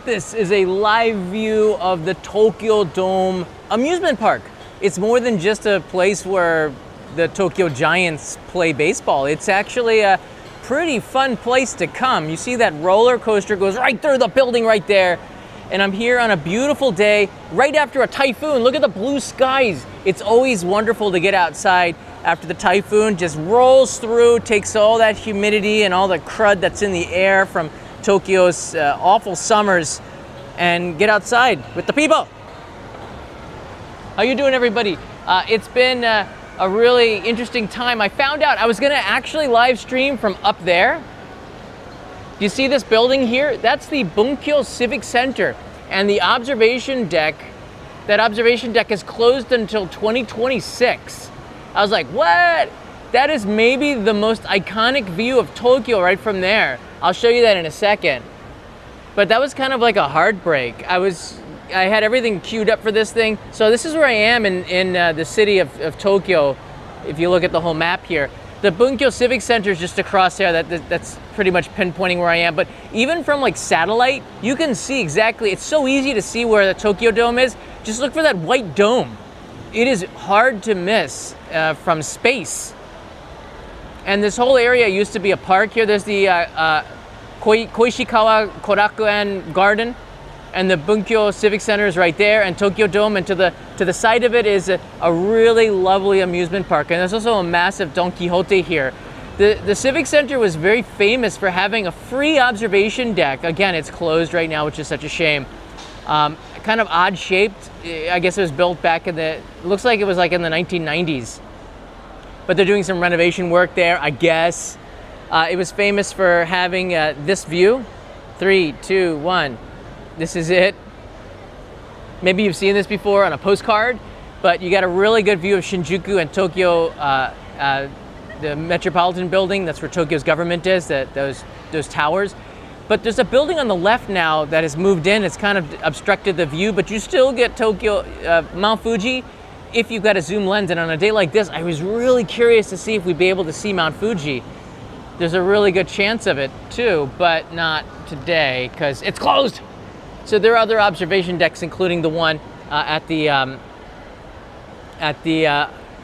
This is a live view of the Tokyo Dome amusement park. It's more than just a place where the Tokyo Giants play baseball. It's actually a pretty fun place to come. You see that roller coaster goes right through the building right there. And I'm here on a beautiful day, right after a typhoon. Look at the blue skies. It's always wonderful to get outside after the typhoon just rolls through, takes all that humidity and all the crud that's in the air from Tokyo's awful summers, and get outside with the people. How you doing, everybody? It's been a really interesting time. I found out I was gonna actually live stream from up there. Do you see this building here? That's the Bunkyo Civic Center, and the observation deck, that observation deck is closed until 2026. I was like, what? That is maybe the most iconic view of Tokyo right from there. I'll show you that in a second. But that was kind of like a heartbreak. I had everything queued up for this thing. So this is where I am in the city of Tokyo, if you look at the whole map here. The Bunkyo Civic Center is just across there. That's pretty much pinpointing where I am. But even from like satellite, you can see exactly, it's so easy to see where the Tokyo Dome is. Just look for that white dome. It is hard to miss from space. And this whole area used to be a park here. There's the Koishikawa Korakuen Garden, and the Bunkyo Civic Center is right there, and Tokyo Dome, and to the side of it is a really lovely amusement park. And there's also a massive Don Quixote here. The Civic Center was very famous for having a free observation deck. Again, it's closed right now, which is such a shame. Kind of odd shaped. I guess it was built back looks like it was like in the 1990s. But they're doing some renovation work there, I guess. It was famous for having this view. 3, 2, 1. This is it. Maybe you've seen this before on a postcard, but you got a really good view of Shinjuku and Tokyo, the Metropolitan Building. That's where Tokyo's government is, those towers. But there's a building on the left now that has moved in. It's kind of obstructed the view, but you still get Tokyo, Mount Fuji, if you've got a zoom lens. And on a day like this, I was really curious to see if we'd be able to see Mount Fuji. There's a really good chance of it too, but not today because it's closed. So there are other observation decks, including the one at the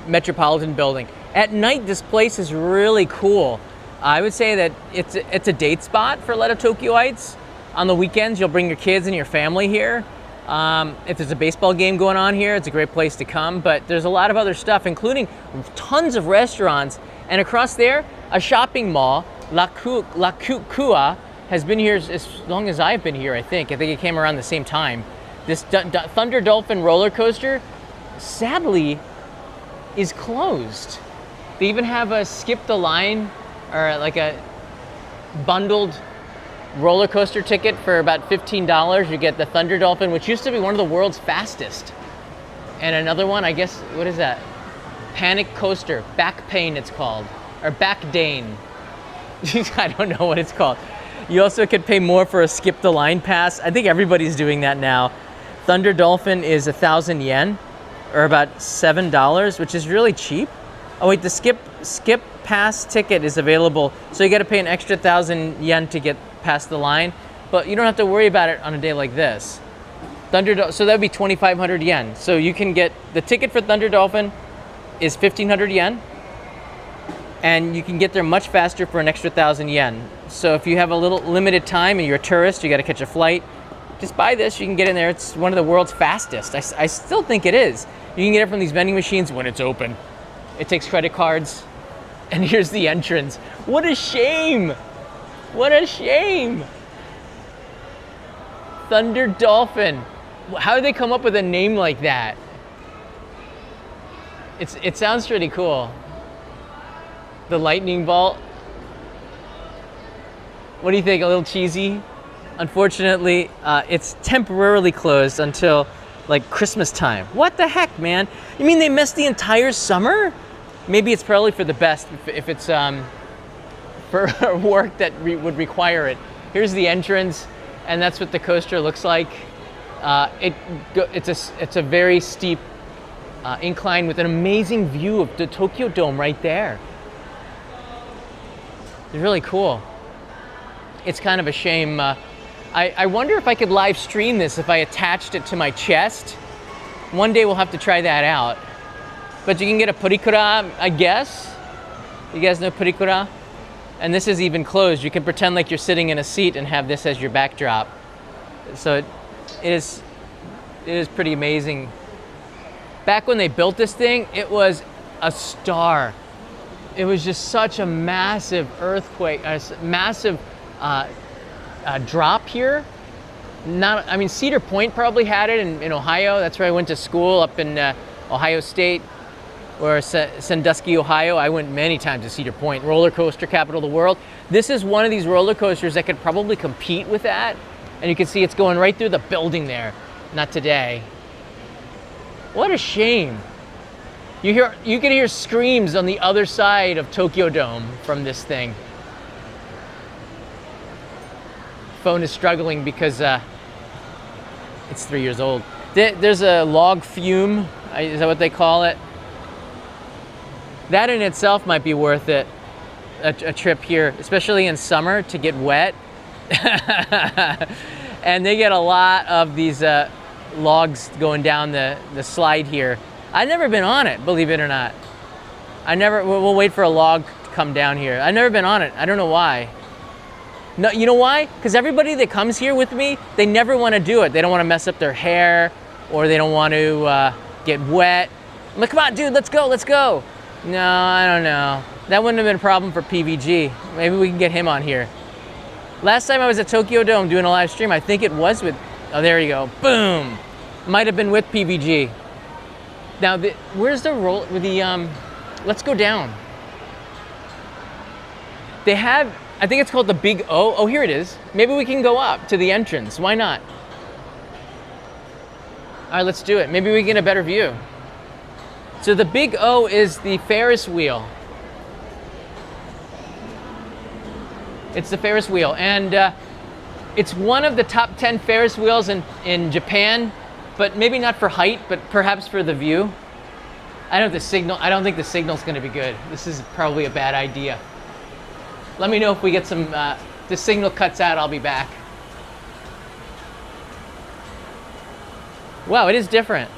Metropolitan Building. At night, this place is really cool. I would say that it's a date spot for a lot of Tokyoites. On the weekends, you'll bring your kids and your family here. If there's a baseball game going on here, it's a great place to come. But there's a lot of other stuff, including tons of restaurants. And across there, a shopping mall, La Kukua, has been here as long as I've been here, I think. I think it came around the same time. This Thunder Dolphin roller coaster, sadly, is closed. They even have a skip the line, or like a bundled roller coaster ticket for about $15. You get the Thunder Dolphin, which used to be one of the world's fastest. And another one, I guess, what is that? Panic Coaster, Back Pain it's called, or Back Dane. I don't know what it's called. You also could pay more for a skip the line pass. I think everybody's doing that now. Thunder Dolphin is 1,000 yen, or about $7, which is really cheap. Oh wait, the skip pass ticket is available, so you got to pay an extra 1,000 yen to get past the line, but you don't have to worry about it on a day like this. So that would be 2,500 yen. So you can get the ticket for Thunder Dolphin is 1,500 yen, and you can get there much faster for an extra 1,000 yen. So if you have a little limited time and you're a tourist, you got to catch a flight, just buy this. You can get in there. It's one of the world's fastest. I still think it is. You can get it from these vending machines when it's open. It takes credit cards. And here's the entrance. What a shame! What a shame! Thunder Dolphin. How did they come up with a name like that? It sounds pretty cool. The lightning bolt. What do you think? A little cheesy? Unfortunately, it's temporarily closed until like Christmas time. What the heck, man? You mean they missed the entire summer? Maybe it's probably for the best if it's for work that would require it. Here's the entrance, and that's what the coaster looks like. It's a very steep incline with an amazing view of the Tokyo Dome right there. It's really cool. It's kind of a shame I wonder if I could live stream this if I attached it to my chest. One day we'll have to try that out. But you can get a purikura, I guess. You guys know purikura? And this is even closed. You can pretend like you're sitting in a seat and have this as your backdrop. So it is pretty amazing. Back when they built this thing, it was a star. It was just such a massive earthquake, a massive drop here. I mean, Cedar Point probably had it in Ohio. That's where I went to school, up in Ohio State, or Sandusky, Ohio. I went many times to Cedar Point, roller coaster capital of the world. This is one of these roller coasters that could probably compete with that. And you can see it's going right through the building there. Not today. What a shame. You can hear screams on the other side of Tokyo Dome from this thing. Phone is struggling because it's 3 years old. There's a log fume, is that what they call it? That in itself might be worth it, a trip here, especially in summer, to get wet. And they get a lot of these logs going down the slide here. I've never been on it, believe it or not. We'll wait for a log to come down here. I've never been on it. I don't know why. No, you know why? Because everybody that comes here with me, they never want to do it. They don't want to mess up their hair, or they don't want to get wet. I'm like, come on, dude, let's go, let's go. No, I don't know. That wouldn't have been a problem for PVG. Maybe we can get him on here. Last time I was at Tokyo Dome doing a live stream, I think it was with, oh, there you go, boom. Might have been with PVG. Now, where's the roll, let's go down. They have, I think it's called the Big O. Oh, here it is. Maybe we can go up to the entrance. Why not? All right, let's do it. Maybe we can get a better view. So the Big O is the Ferris wheel. It's the Ferris wheel, and it's one of the top 10 Ferris wheels in Japan, but maybe not for height, but perhaps for the view. I don't think the signal's gonna be good. This is probably a bad idea. Let me know if we get some, the signal cuts out, I'll be back. Wow, it is different.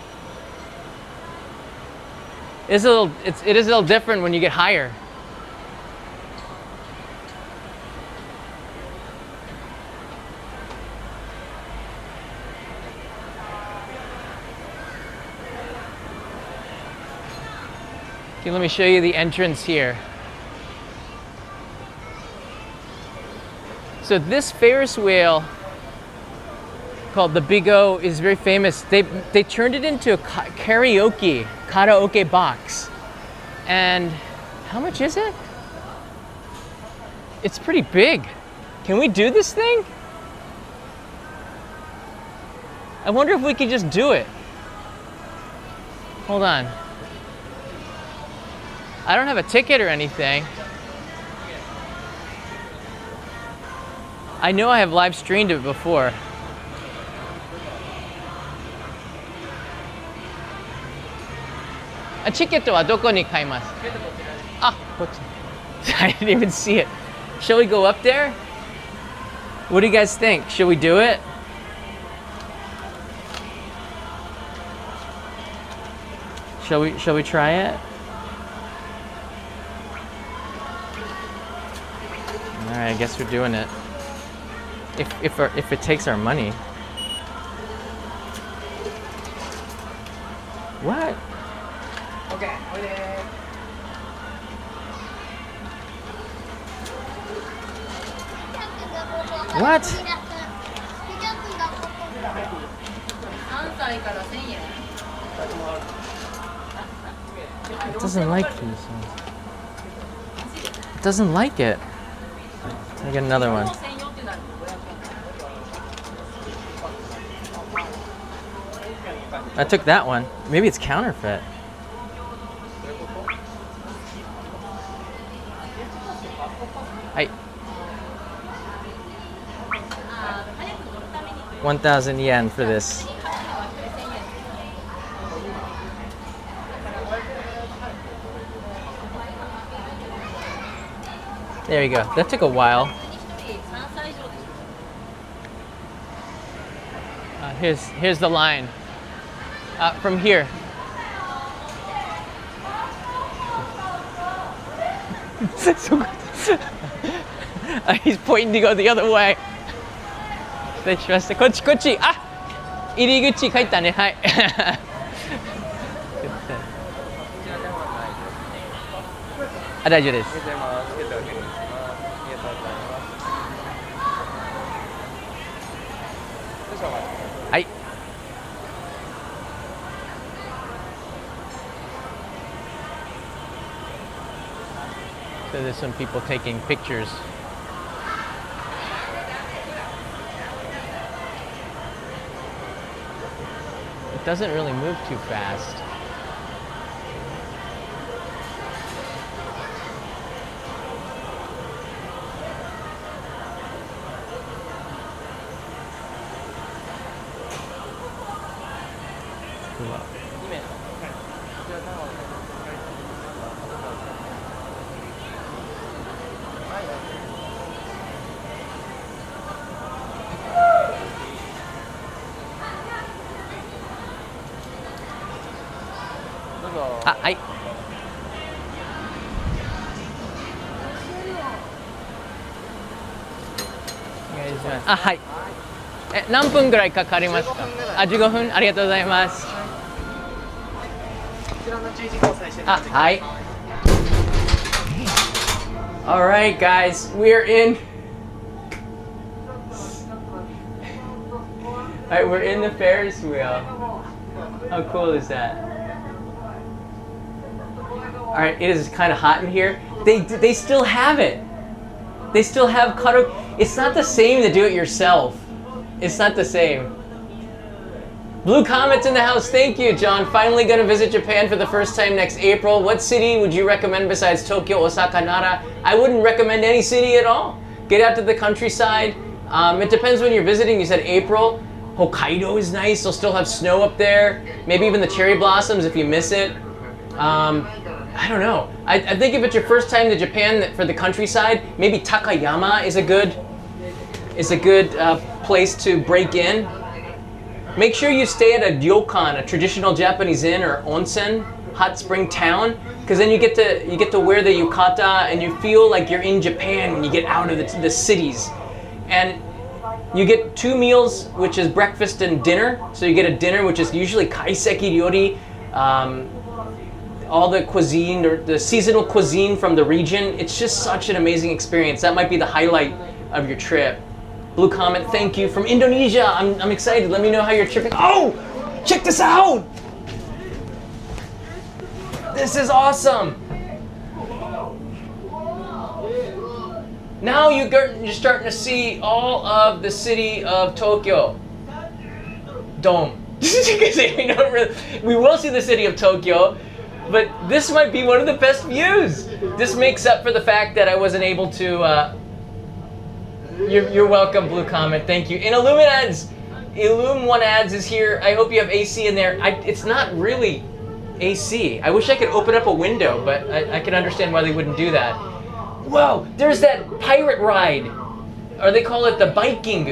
It is a little different when you get higher. Okay, let me show you the entrance here. So this Ferris wheel called the Big O is very famous. They turned it into a karaoke box. And how much is it? It's pretty big. Can we do this thing? I wonder if we could just do it. Hold on. I don't have a ticket or anything. I know I have live streamed it before. A ticket wa doko ni kaimasu? Ah, I didn't even see it. Shall we go up there? What do you guys think? Should we do it? Shall we try it? All right, I guess we're doing it. If it takes our money. What? Okay. What? It doesn't like these ones. It doesn't like it. Let me get another one. I took that one. Maybe it's counterfeit. I 1,000 yen for this. There you go. That took a while. Here's the line. From here. He's pointing to go the other way. 失礼しました。こっちこっち。あ、入り口書いたね。はい。あ、大丈夫です。はい。So there's some people taking pictures. It doesn't really move too fast. Ah, はい。お願いします。あ、はい。何分ぐらいかかりますか？あ、15分。ありがとうございます。あ、はい。All right, guys, we're in. All right, we're in the Ferris wheel. How cool is that? All right, it is kind of hot in here. They still have it. They still have karaoke. It's not the same to do it yourself. It's not the same. Blue Comet's in the house. Thank you, John. Finally going to visit Japan for the first time next April. What city would you recommend besides Tokyo, Osaka, Nara? I wouldn't recommend any city at all. Get out to the countryside. It depends when you're visiting. You said April. Hokkaido is nice. They'll still have snow up there. Maybe even the cherry blossoms if you miss it. I don't know. I think if it's your first time to Japan for the countryside, maybe Takayama is a good place to break in. Make sure you stay at a ryokan, a traditional Japanese inn or onsen, hot spring town, because then you get to wear the yukata and you feel like you're in Japan when you get out of the cities. And you get 2 meals, which is breakfast and dinner. So you get a dinner, which is usually kaiseki ryori. All the cuisine or the seasonal cuisine from the region. It's just such an amazing experience. That might be the highlight of your trip. Blue Comet, thank you. From Indonesia, I'm excited. Let me know how you're tripping. Oh, check this out. This is awesome. Now you're starting to see all of the city of Tokyo. Dome. We will see the city of Tokyo. But this might be one of the best views. This makes up for the fact that I wasn't able to. You're welcome, Blue Comet. Thank you. And Illum One Ads is here. I hope you have AC in there. It's not really AC. I wish I could open up a window, but I can understand why they wouldn't do that. Whoa! There's that pirate ride, or they call it the Viking.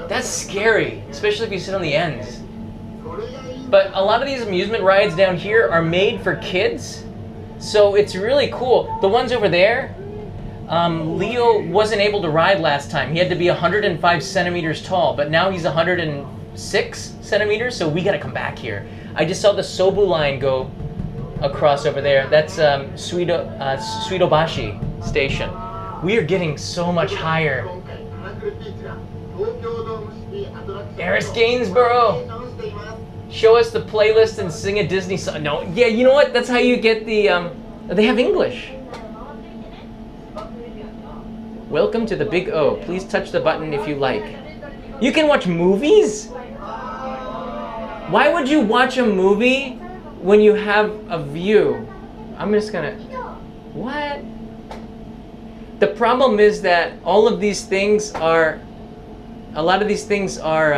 That's scary, especially if you sit on the ends. But a lot of these amusement rides down here are made for kids, so it's really cool. The ones over there, Leo wasn't able to ride last time. He had to be 105 centimeters tall, but now he's 106 centimeters, so we gotta come back here. I just saw the Sobu line go across over there. That's Suidobashi Station. We are getting so much higher. Eris Gainsborough! Show us the playlist and sing a Disney song. No, yeah, you know what? That's how you get the, they have English. Welcome to the Big O. Please touch the button if you like. You can watch movies? Why would you watch a movie when you have a view? I'm just gonna, what? The problem is that all of these things are, a lot of these things are,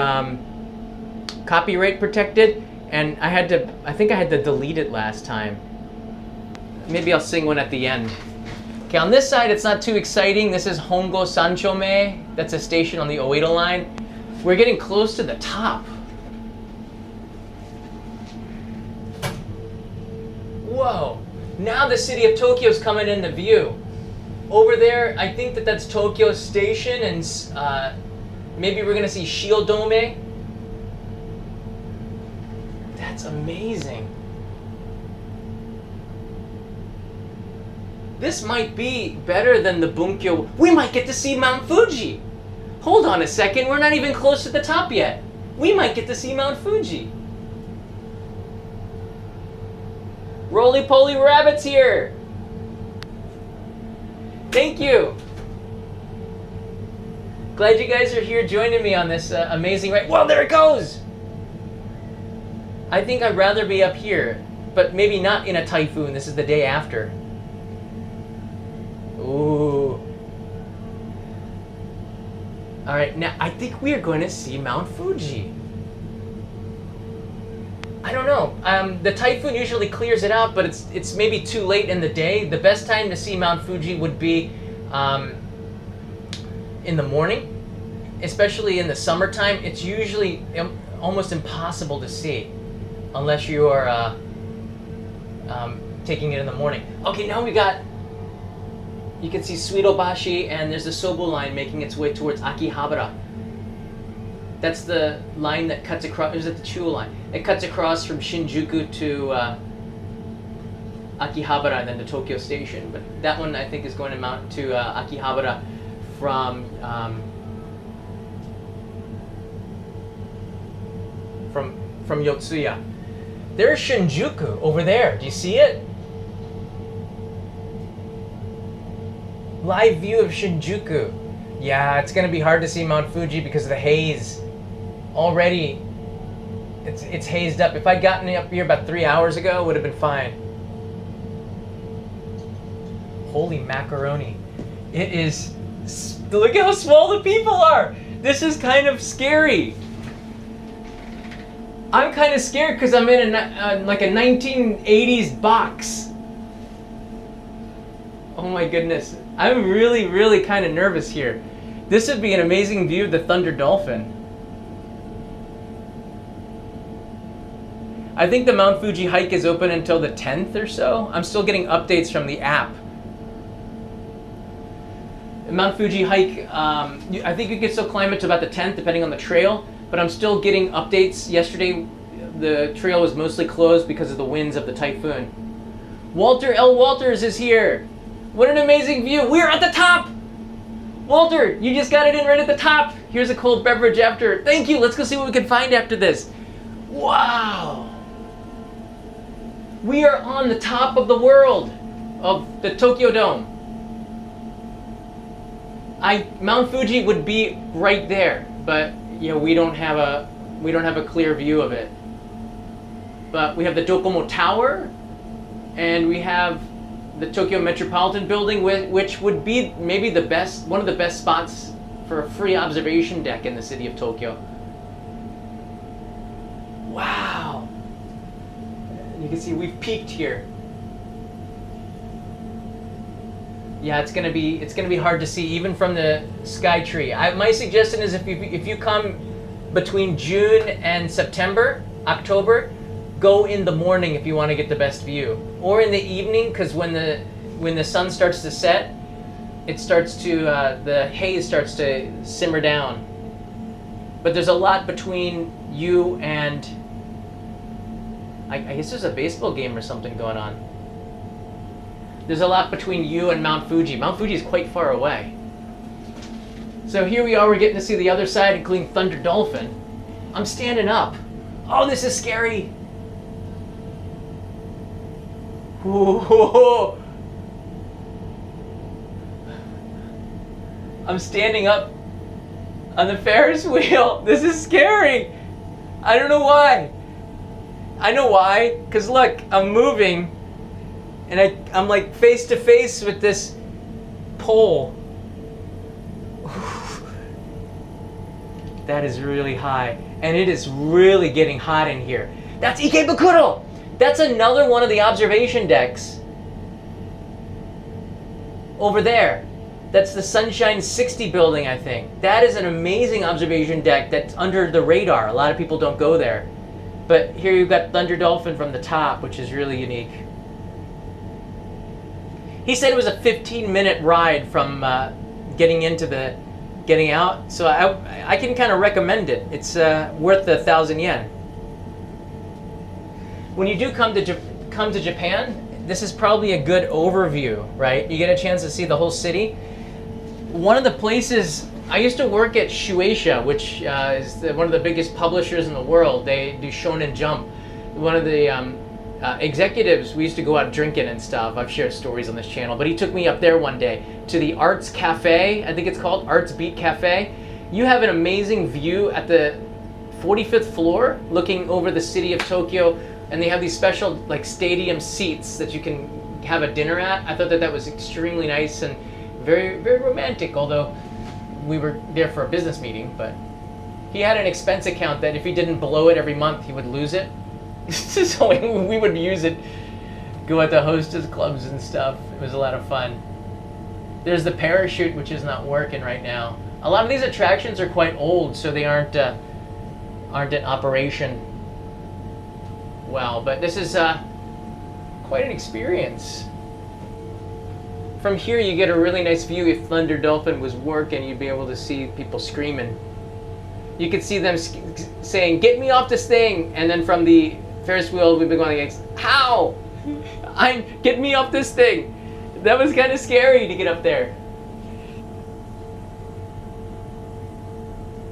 copyright protected, and I think I had to delete it last time. Maybe I'll sing one at the end. Okay, on this side it's not too exciting. This is Hongo Sanchome. That's a station on the Oedo line. We're getting close to the top. Whoa. Now the city of Tokyo's coming into view. Over there, I think that's Tokyo Station, and maybe we're gonna see Shiodome. That's amazing. This might be better than the Bunkyo. We might get to see Mount Fuji. Hold on a second, we're not even close to the top yet. We might get to see Mount Fuji. Roly-poly rabbits here. Thank you. Glad you guys are here joining me on this amazing ride. Whoa, there it goes. I think I'd rather be up here, but maybe not in a typhoon. This is the day after. Ooh. All right, now I think we are going to see Mount Fuji. I don't know. The typhoon usually clears it out, but it's maybe too late in the day. The best time to see Mount Fuji would be in the morning, especially in the summertime. It's usually almost impossible to see unless you are taking it in the morning. Okay, now you can see Suidobashi, and there's the Sobu line making its way towards Akihabara. That's the line that cuts across. Is it the Chuo line? It cuts across from Shinjuku to Akihabara and then to Tokyo Station. But that one I think is going to mount to Akihabara from Yotsuya. There's Shinjuku over there. Do you see it? Live view of Shinjuku. Yeah, it's going to be hard to see Mount Fuji because of the haze. Already, it's hazed up. If I'd gotten up here about 3 hours ago, it would have been fine. Holy macaroni. It is... Look how small the people are! This is kind of scary. I'm kind of scared because I'm in like a 1980s box. Oh my goodness. I'm really, really kind of nervous here. This would be an amazing view of the Thunder Dolphin. I think the Mount Fuji hike is open until the 10th or so. I'm still getting updates from the app. The Mount Fuji hike, I think you can still climb it to about the 10th depending on the trail, but I'm still getting updates. Yesterday, the trail was mostly closed because of the winds of the typhoon. Walter L. Walters is here. What an amazing view. We're at the top. Walter, you just got it in right at the top. Here's a cold beverage after. Thank you. Let's go see what we can find after this. Wow. We are on the top of the world, of the Tokyo Dome. Mount Fuji would be right there, but you know we don't have a clear view of it. But we have the Docomo Tower, and we have the Tokyo Metropolitan Building, which would be maybe one of the best spots for a free observation deck in the city of Tokyo. Wow! You can see we've peaked here. Yeah, it's gonna be hard to see even from the sky tree. My suggestion is if you come between June and September, October, go in the morning if you want to get the best view, or in the evening, because when the sun starts to set, the haze starts to simmer down. But there's a lot between you and I guess there's a baseball game or something going on. There's a lot between you and Mount Fuji. Mount Fuji is quite far away. So here we are, we're getting to see the other side, including Thunder Dolphin. I'm standing up. Oh, this is scary. Whoa. I'm standing up on the Ferris wheel. This is scary. I don't know why. I know why, because look, I'm moving and I'm like face to face with this pole. That is really high, and it is really getting hot in here. That's Ikebukuro! That's another one of the observation decks over there. That's the Sunshine 60 building, I think. That is an amazing observation deck that's under the radar. A lot of people don't go there. But here you've got Thunder Dolphin from the top, which is really unique. He said it was a 15-minute ride from getting out. So I can kind of recommend it. It's worth 1,000 yen. When you do come to Japan, this is probably a good overview, right? You get a chance to see the whole city. One of the places, I used to work at Shueisha, which is one of the biggest publishers in the world. They do Shonen Jump. One of the executives, we used to go out drinking and stuff. I've shared stories on this channel, but he took me up there one day to the Arts Cafe, I think it's called, Arts Beat Cafe. You have an amazing view at the 45th floor looking over the city of Tokyo, and they have these special like stadium seats that you can have a dinner at. I thought that was extremely nice and very, very romantic, although we were there for a business meeting. But he had an expense account that if he didn't blow it every month, he would lose it. So we would use it, go at the hostess clubs and stuff. It was a lot of fun. There's the parachute, which is not working right now. A lot of these attractions are quite old, so they aren't in operation well. But this is quite an experience. From here, you get a really nice view. If Thunder Dolphin was working, you'd be able to see people screaming. You could see them saying, "Get me off this thing!" And then from the Ferris wheel, we've been going like, "How? Get me off this thing!" That was kind of scary to get up there.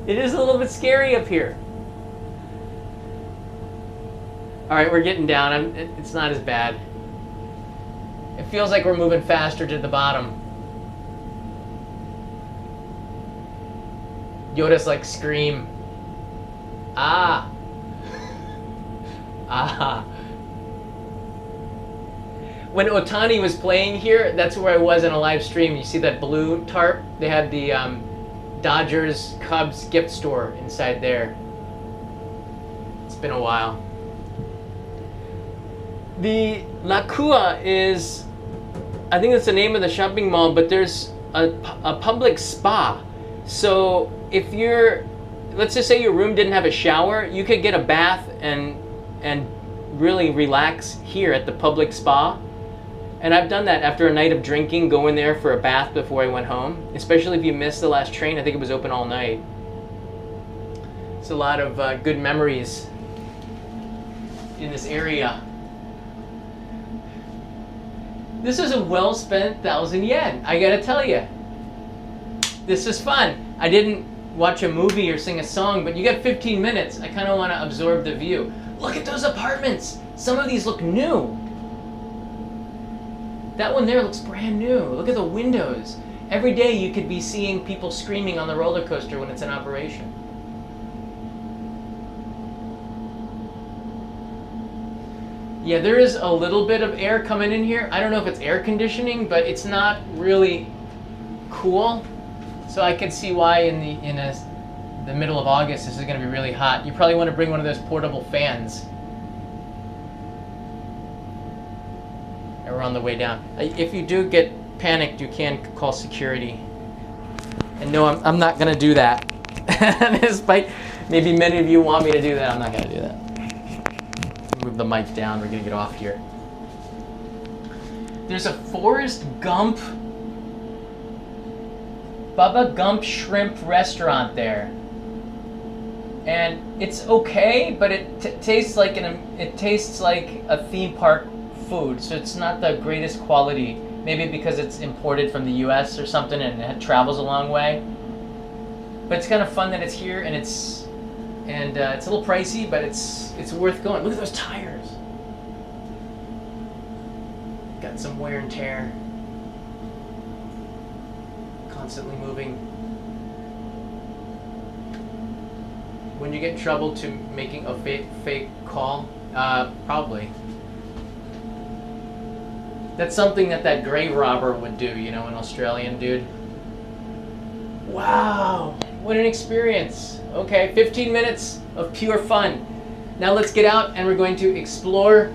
It is a little bit scary up here. All right, we're getting down. It's not as bad. It feels like we're moving faster to the bottom. Yoda's like, scream. Ah. Ah. When Otani was playing here, that's where I was in a live stream. You see that blue tarp? They had the Dodgers Cubs gift store inside there. It's been a while. The Lakua is, I think that's the name of the shopping mall, but there's a public spa. So if let's just say your room didn't have a shower, you could get a bath and really relax here at the public spa. And I've done that after a night of drinking, go in there for a bath before I went home. Especially if you missed the last train, I think it was open all night. It's a lot of good memories in this area. This is a well-spent 1,000 yen, I gotta tell you. This is fun. I didn't watch a movie or sing a song, but you got 15 minutes. I kind of want to absorb the view. Look at those apartments. Some of these look new. That one there looks brand new. Look at the windows. Every day you could be seeing people screaming on the roller coaster when it's in operation. Yeah, there is a little bit of air coming in here. I don't know if it's air conditioning, but it's not really cool. So I could see why in the middle of August this is going to be really hot. You probably want to bring one of those portable fans. And we're on the way down. If you do get panicked, you can call security. And no, I'm not going to do that. Despite maybe many of you want me to do that, I'm not going to do that. Move the mic down, we're gonna get off here. There's a Forrest Gump, Bubba Gump shrimp restaurant there. And it's okay, but it tastes like a theme park food, so it's not the greatest quality. Maybe because it's imported from the US or something and it travels a long way. But it's kind of fun that it's here, and it's a little pricey, but it's worth going. Look at those tires. Got some wear and tear. Constantly moving. When you get in trouble to making a fake call, probably. That's something that grave robber would do, you know, an Australian dude. Wow, what an experience. Okay, 15 minutes of pure fun. Now let's get out and we're going to explore.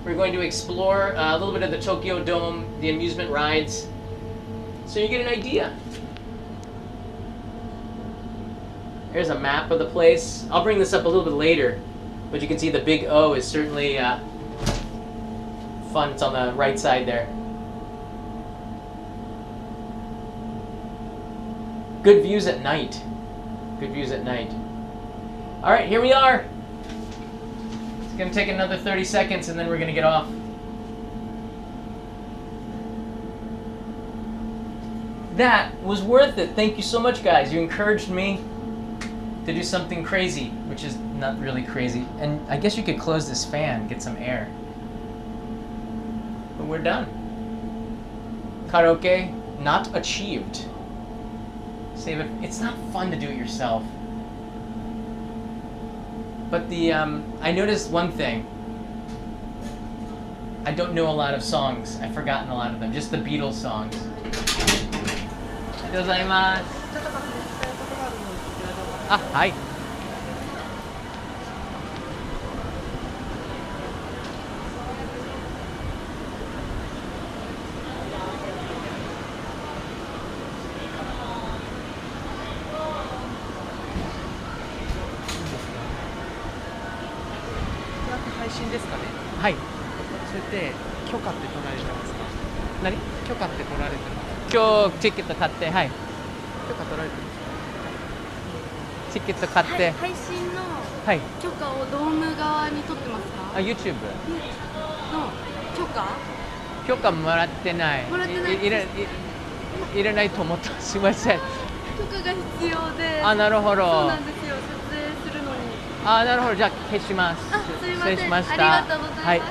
We're going to explore a little bit of the Tokyo Dome, the amusement rides. So you get an idea. Here's a map of the place. I'll bring this up a little bit later, but you can see the big O is certainly fun. It's on the right side there. Good views at night. Good views at night. All right, here we are. It's gonna take another 30 seconds and then we're gonna get off. That was worth it. Thank you so much, guys. You encouraged me to do something crazy, which is not really crazy. And I guess you could close this fan, get some air. But we're done. Karaoke not achieved. Save it. It's not fun to do it yourself. But I noticed one thing. I don't know a lot of songs. I've forgotten a lot of them. Just the Beatles songs. Gozaimasu. Ah, hi.はい。それって許可って取られてますか？何？許可って取られてます。今日チケット買って、はい。許可取られてます。チケット買って。配信のはい。許可をドーム側に取ってますか？あ、YouTube の許可？許可もらってない。もらってない。いらないと思った。すいません。許可が必要で。あ、なるほど。そうなんですよ。撮影するのに。あ、なるほど。じゃあ消します。あ、すいません。失礼しました。ありがとうございます。はい。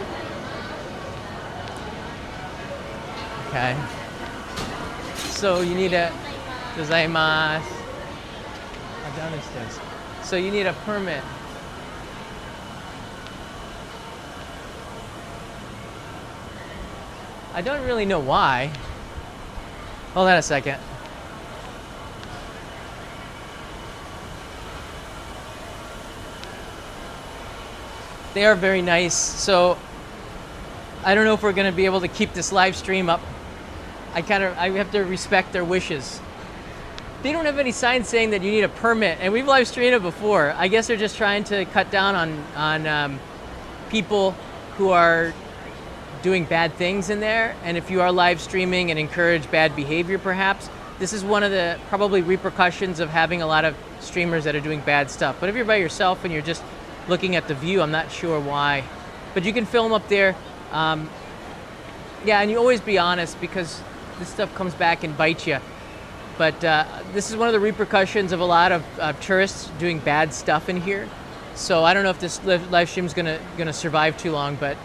Okay. So you need a gozaimasu. So you need a permit. I don't really know why. Hold on a second. They are very nice. So I don't know if we're going to be able to keep this live stream up. I have to respect their wishes. They don't have any signs saying that you need a permit, and we've live streamed it before. I guess they're just trying to cut down on people who are doing bad things in there. And if you are live streaming and encourage bad behavior, perhaps this is one of the probably repercussions of having a lot of streamers that are doing bad stuff. But if you're by yourself and you're just looking at the view, I'm not sure why. But you can film up there. Yeah, and you always be honest because this stuff comes back and bites you. But this is one of the repercussions of a lot of tourists doing bad stuff in here. So I don't know if this live stream is gonna survive too long, but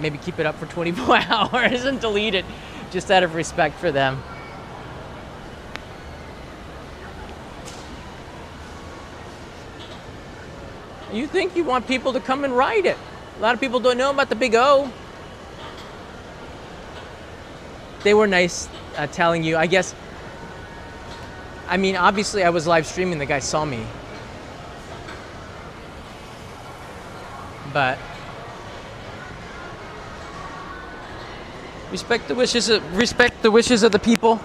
maybe keep it up for 24 hours and delete it, just out of respect for them. You think you want people to come and ride it. A lot of people don't know about the Big O. They were nice telling you, I guess. I mean, obviously I was live streaming, the guy saw me. But respect the wishes of the people.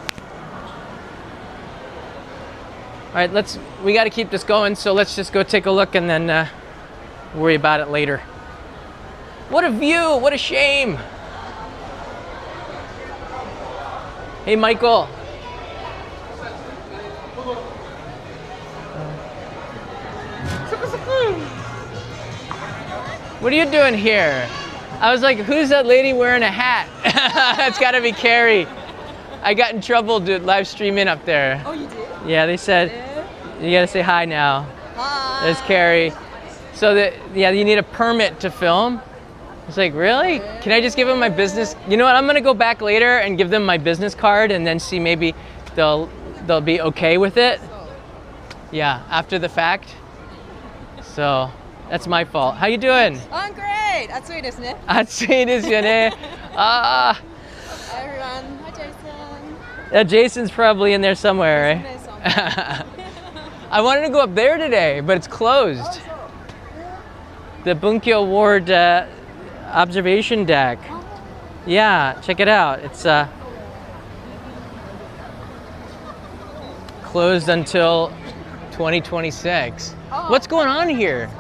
All right, we got to keep this going, so let's just go take a look and then worry about it later. What a view, what a shame. Hey, Michael. What are you doing here? I was like, who's that lady wearing a hat? It's gotta be Carrie. I got in trouble live streaming up there. Oh, you did? Yeah, they said, you gotta say hi now. Hi. There's Carrie. So yeah, you need a permit to film. It's like, really? Can I just give them my business? You know what, I'm gonna go back later and give them my business card and then see maybe they'll be okay with it. Yeah, after the fact. So that's my fault. How you doing? I'm great. 暑いですね。暑いですよね. Hi everyone. Hi Jason. Jason's probably in there somewhere, right? I wanted to go up there today, but it's closed. The Bunkyo Ward observation deck. Yeah, check it out. It's closed until 2026. Oh. What's going on here?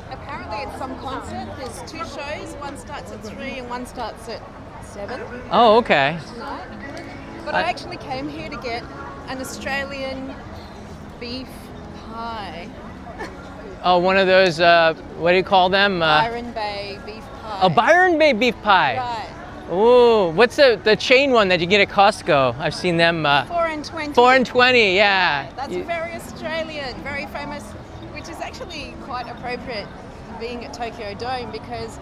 Apparently it's some concert. There's two shows. One starts at 3 and one starts at 7 Oh, okay. tonight. But I actually came here to get an Australian beef pie. Oh, one of those, what do you call them? Byron Bay beef pie. A Byron Bay beef pie. Right. Ooh, what's the chain one that you get at Costco? I've seen them. 4 and 20. 4 and 20, yeah. That's very Australian, very famous, which is actually quite appropriate being at Tokyo Dome because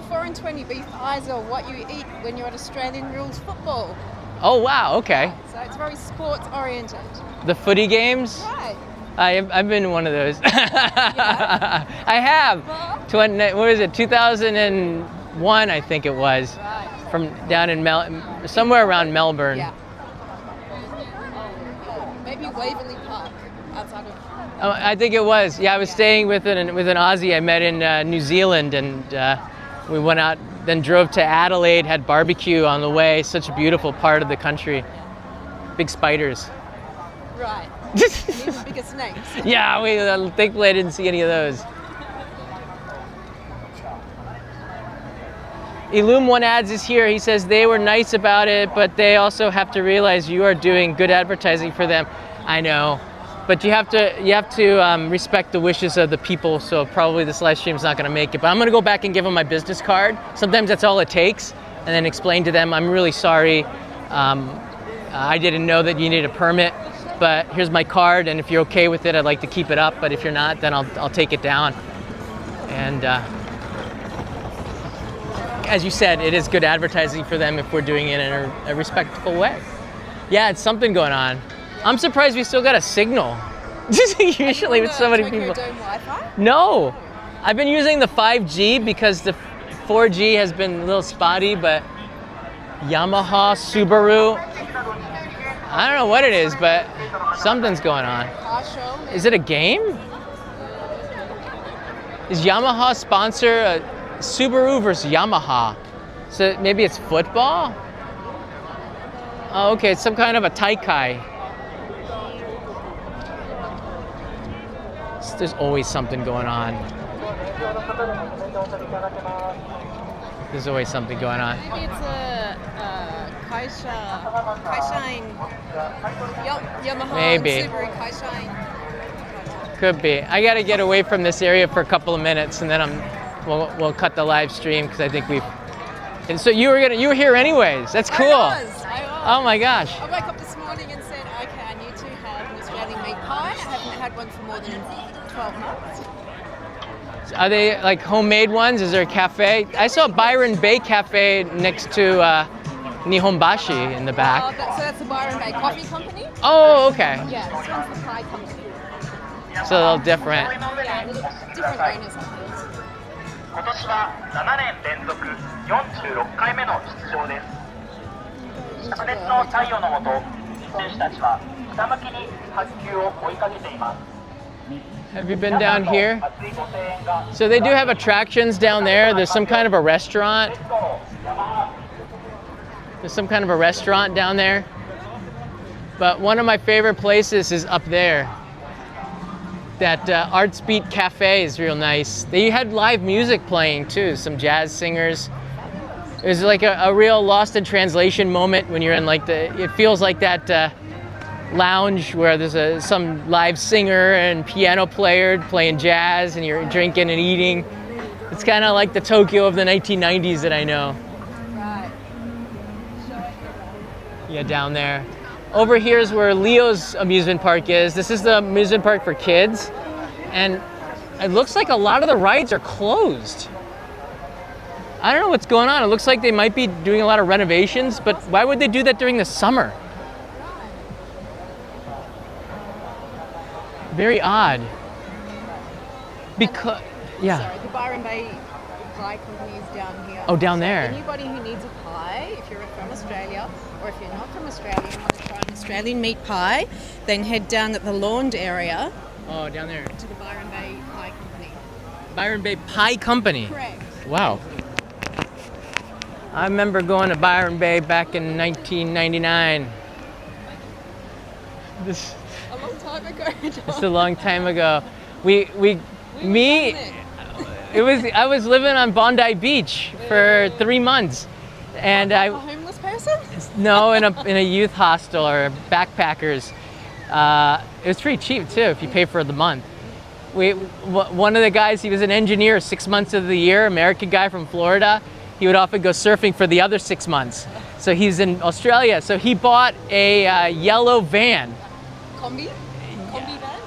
4 and 20 beef pies are what you eat when you're at Australian rules football. Oh, wow, okay. So it's very sports oriented. The footy games? Right. I've been in one of those. I have. What is it? 2001, I think it was. Right. From down in somewhere around Melbourne. Yeah. Maybe Waverley Park outside of. I think it was. Yeah, I was staying with an Aussie I met in New Zealand, and we went out, then drove to Adelaide, had barbecue on the way. Such a beautiful part of the country. Big spiders. Right. Even bigger snakes. Yeah, thankfully I didn't see any of those. Illum One Ads is here. He says they were nice about it, but they also have to realize you are doing good advertising for them. I know, but you have to respect the wishes of the people. So probably this live stream is not going to make it. But I'm going to go back and give them my business card. Sometimes that's all it takes, and then explain to them I'm really sorry. I didn't know that you need a permit, but here's my card, and if you're okay with it, I'd like to keep it up. But if you're not, then I'll take it down. And as you said, it is good advertising for them if we're doing it in a respectful way. Yeah, it's something going on. I'm surprised we still got a signal. Usually with so many people. Tokyo Dome Wi-Fi? No, I've been using the 5G because the 4G has been a little spotty, but Yamaha, Subaru, I don't know what it is, but something's going on. Car show? Is it a game? Is Yamaha sponsor Subaru versus Yamaha? So maybe it's football? Oh, okay, it's some kind of a taikai. There's always something going on. There's always something going on. Maybe it's a Kaishain, Yamaha Maybe. and Subaru Kaishain. Could be. I got to get away from this area for a couple of minutes, and then we'll cut the live stream because I think we've. And so you were here anyways. That's cool. I was. Oh my gosh. I woke up this morning and said, okay, I need to have an Australian meat pie. I haven't had one for more than 12 months. Are they like homemade ones? Is there a cafe? I saw Byron Bay Cafe next to Nihonbashi in the back. So that's the Byron Bay Coffee Company? Oh, okay. Yeah, this one's the pie company. So a little different. Yeah, different owners, I think. 今年は7年連続46回目の出場です。灼熱の太陽の下、選手たちはひたむきに卓球を追いかけています。 Have you been down here? So they do have attractions down there. There's some kind of a restaurant. There's some kind of a restaurant down there. But one of my favorite places is up there. That Arts Beat Cafe is real nice. They had live music playing too, some jazz singers. It was like a real lost in translation moment when you're in like it feels like that lounge where there's some live singer and piano player playing jazz and you're drinking and eating. It's kind of like the Tokyo of the 1990s that I know. Right. Yeah, down there. Over here is where Leo's amusement park is. This is the amusement park for kids. And it looks like a lot of the rides are closed. I don't know what's going on. It looks like they might be doing a lot of renovations, but why would they do that during the summer? Very odd. Because, yeah. Sorry, the Byron Bay Pie Company is down here. Oh, down So there. Anybody who needs a pie, if you're from Australia, or if you're not from Australia and want to try an Australian meat pie, then head down at the lawned area Oh, down there. to the Byron Bay Pie Company. Byron Bay Pie Company. Correct. Wow. I remember going to Byron Bay back in 1999. It's a long time ago. Me, I was living on Bondi Beach for 3 months, and A homeless person? no, in a youth hostel or backpackers. It was pretty cheap too if you pay for the month. One of the guys, he was an engineer 6 months of the year, American guy from Florida. He would often go surfing for the other 6 months. So he's in Australia. So he bought a yellow van. Combi? Combi van?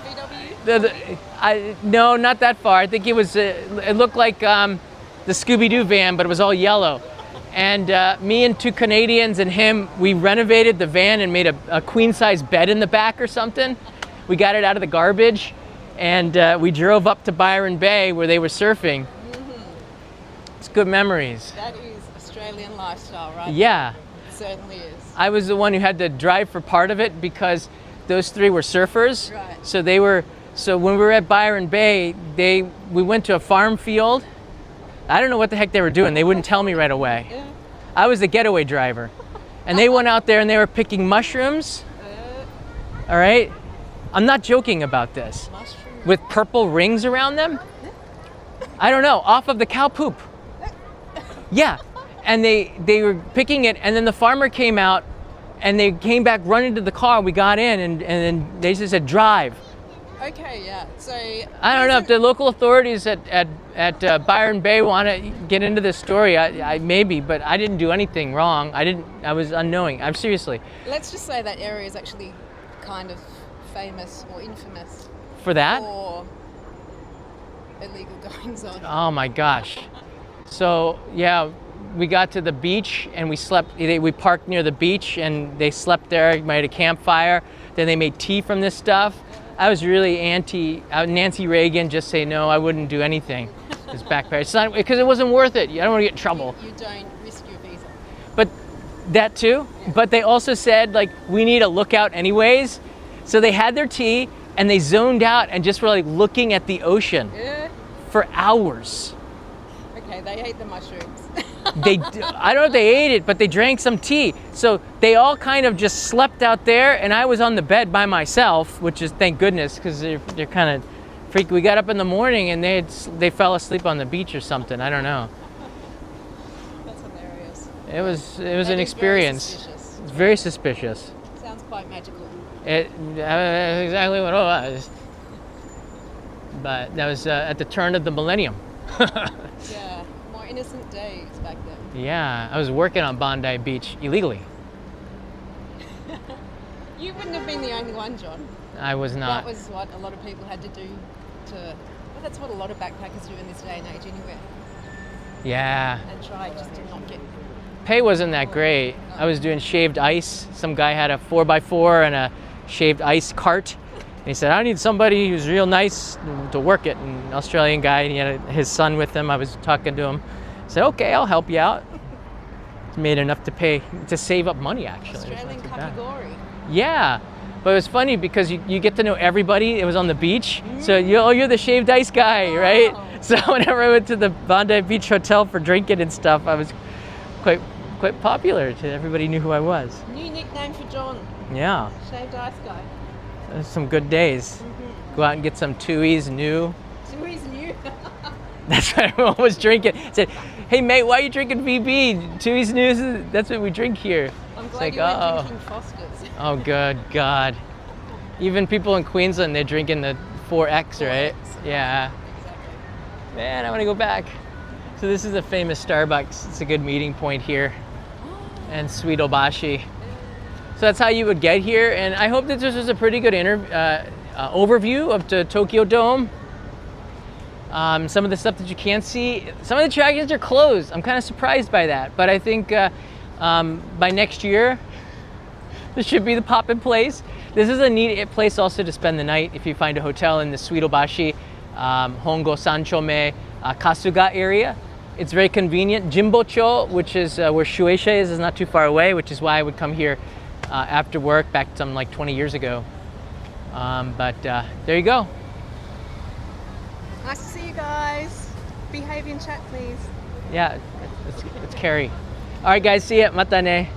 VW? No, not that far. I think it was. It looked like the Scooby-Doo van, but it was all yellow. And me and 2 Canadians and him, we renovated the van and made a queen-size bed in the back or something. We got it out of the garbage, and we drove up to Byron Bay where they were surfing. It's good memories. That is Australian lifestyle, right? Yeah. It certainly is. I was the one who had to drive for part of it because those 3 were surfers. Right. So when we were at Byron Bay, we went to a farm field. I don't know what the heck they were doing. They wouldn't tell me right away. Yeah. I was the getaway driver. And they went out there and they were picking mushrooms. All right? I'm not joking about this. Mushroom. With purple rings around them. I don't know, off of the cow poop. Yeah. And they were picking it, and then the farmer came out and they came back running to the car. We got in and then they just said drive. Okay, yeah. So I don't know if the local authorities at Byron Bay want to get into this story. I maybe, but I didn't do anything wrong. I was unknowing. I'm seriously. let's just say that area is actually kind of famous or infamous For that? for illegal goings on. Oh my gosh. So yeah, we got to the beach and we slept. We parked near the beach and they slept there. Made a campfire. Then they made tea from this stuff. I was really anti Nancy Reagan. Just say no. I wouldn't do anything. This backpack. It's not because it wasn't worth it. I don't want to get in trouble. You don't risk your visa. But that too. But they also said like we need a lookout anyways. So they had their tea and they zoned out and just were like looking at the ocean Yeah. for hours. Okay, they ate the mushrooms. I don't know if they ate it, but they drank some tea. So they all kind of just slept out there, and I was on the bed by myself, which is thank goodness, because they're kind of freaky. We got up in the morning and they fell asleep on the beach or something. I don't know. That's hilarious. It was That an is very experience. suspicious. It's very suspicious. Sounds quite magical. That's exactly what it was. But that was at the turn of the millennium. Yeah, more innocent days back then. Yeah, I was working on Bondi Beach illegally. You wouldn't have been the only one, John. I was not. That was what a lot of people had to do well, that's what a lot of backpackers do in this day and age anyway. Yeah. And try just to not get... Pay wasn't that great. I was doing shaved ice. Some guy had a 4x4 and a shaved ice cart. And he said, I need somebody who's real nice to work it. And an Australian guy, and he had his son with him. I was talking to him. I said, okay, I'll help you out. Made enough to save up money, actually. It's not Australian too bad. category. Yeah. But it was funny because you get to know everybody. It was on the beach. So you're the shaved ice guy, right? Wow. So whenever I went to the Bondi Beach Hotel for drinking and stuff, I was quite popular. Everybody knew who I was. New nickname for John. Yeah. Shaved ice guy. Those are some good days. Go out and get some Tui's new. Tui's new. That's what everyone was drinking. I said, hey mate, why are you drinking VB? Tui's new, that's what we drink here. I'm It's glad like, you weren't oh. drinking Foster's. Oh good God. Even people in Queensland, they're drinking the 4X, right? 4X. Yeah. Exactly. Man, I want to go back. So this is a famous Starbucks. It's a good meeting point here. And Sweet Obashi. So that's how you would get here. And I hope that this was a pretty good overview of the Tokyo Dome. Some of the stuff that you can't see. Some of the attractions are closed. I'm kind of surprised by that. But I think by next year, this should be the pop-in place. This is a neat place also to spend the night if you find a hotel in the Sweet Obashi, Hongo Sanchome, Kasuga area. It's very convenient. Jimbocho, which is where Shueisha is not too far away, which is why I would come here after work back some like 20 years ago. But there you go. Nice to see you guys. Behave in chat, please. Yeah, it's Carrie. All right, guys, see ya. Mata ne.